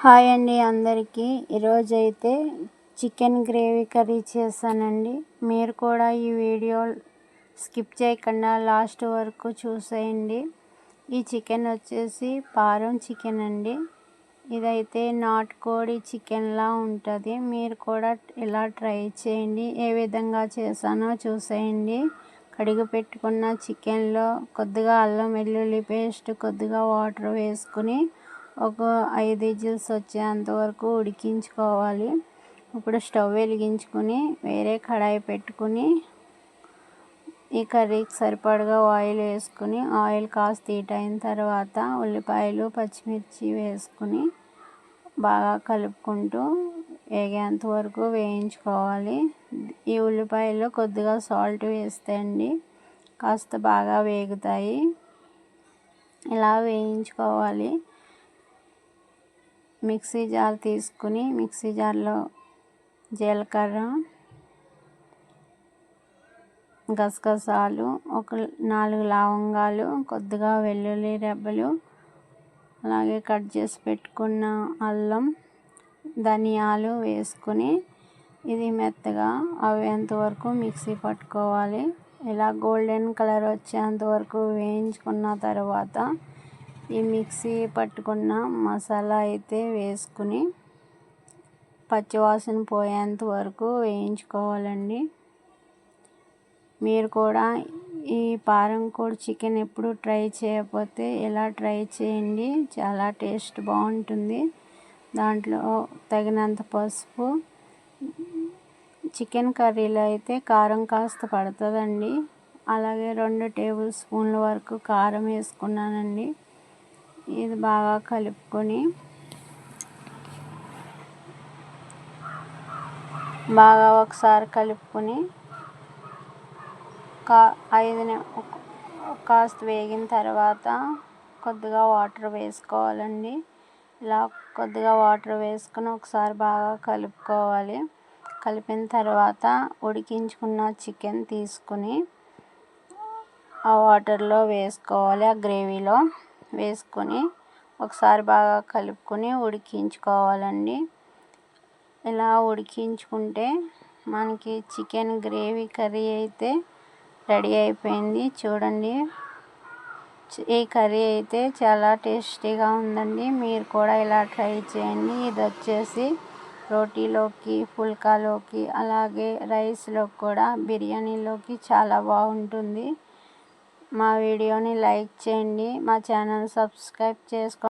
Hi అండి అందరికీ. ఈరోజైతే చికెన్ గ్రేవీ కర్రీ చేశానండి. మీరు కూడా ఈ వీడియో స్కిప్ చేయకుండా లాస్ట్ వరకు చూసేయండి. ఈ చికెన్ వచ్చేసి పారం చికెన్ అండి. ఇదైతే నాటుకోడి చికెన్లా ఉంటుంది. మీరు కూడా ఇలా ట్రై చేయండి. ఏ విధంగా చేశానో చూసేయండి. కడిగి పెట్టుకున్న చికెన్లో కొద్దిగా అల్లం వెల్లుల్లి పేస్ట్, కొద్దిగా వాటర్ వేసుకుని ఒక 5 విజిల్స్ వచ్చేంత వరకు ఉడికించుకోవాలి. ఇప్పుడు స్టవ్ వెలిగించుకుని వేరే కడాయి పెట్టుకుని ఈ కర్రీకి సరిపడగా ఆయిల్ వేసుకుని ఆయిల్ కాస్త హీట్ అయిన తర్వాత ఉల్లిపాయలు, పచ్చిమిర్చి వేసుకుని బాగా కలుపుకుంటూ వేగేంత వరకు వేయించుకోవాలి. ఈ ఉల్లిపాయల్లో కొద్దిగా సాల్ట్ వేస్తే అండి కాస్త బాగా వేగుతాయి. ఇలా వేయించుకోవాలి. మిక్సీ జార్ తీసుకుని మిక్సీ జార్లో జీలకర్ర, గసగసాలు, ఒక 4 లవంగాలు, కొద్దిగా వెల్లుల్లి రెబ్బలు, అలాగే కట్ చేసి పెట్టుకున్న అల్లం, ధనియాలు వేసుకుని ఇది మెత్తగా అవ్వేంత వరకు మిక్సీ పట్టుకోవాలి. ఇలా గోల్డెన్ కలర్ వచ్చేంత వరకు వేయించుకున్న తర్వాత ఈ మిక్సీ పట్టుకున్న మసాలా అయితే వేసుకుని పచ్చివాసన పోయేంత వరకు వేయించుకోవాలండి. మీరు కూడా ఈ పారం కోడి చికెన్ ఎప్పుడు ట్రై చేయకపోతే ఇలా ట్రై చేయండి. చాలా టేస్ట్ బాగుంటుంది. దాంట్లో తగినంత పసుపు, చికెన్ కర్రీలో అయితే కారం కాస్త పడుతుందండి. అలాగే 2 టేబుల్ స్పూన్ల వరకు కారం వేసుకున్నానండి. ఇది బాగా కలుపుకొని బాగా ఒకసారి కలుపుకొని కాస్త వేగిన తర్వాత కొద్దిగా వాటర్ వేసుకోవాలండి. ఇలా కొద్దిగా వాటర్ వేసుకుని ఒకసారి బాగా కలుపుకోవాలి. కలిపిన తర్వాత ఉడికించుకున్న చికెన్ తీసుకుని ఆ వాటర్లో వేసుకోవాలి. ఆ గ్రేవీలో వేసుకొని ఒకసారి బాగా కలుపుకొని ఉడికించుకోవాలండి. ఇలా ఉడికించుకుంటే మనకి చికెన్ గ్రేవీ కర్రీ అయితే రెడీ అయిపోయింది. చూడండి, ఈ కర్రీ అయితే చాలా టేస్టీగా ఉందండి. మీరు కూడా ఇలా ట్రై చేయండి. ఇది వచ్చేసి రోటీలోకి, పుల్కాలోకి, అలాగే రైస్లోకి కూడా, బిర్యానీలోకి చాలా బాగుంటుంది. మా వీడియోని లైక్ చేయండి. మా ఛానల్ సబ్స్క్రైబ్ చేసుకోండి.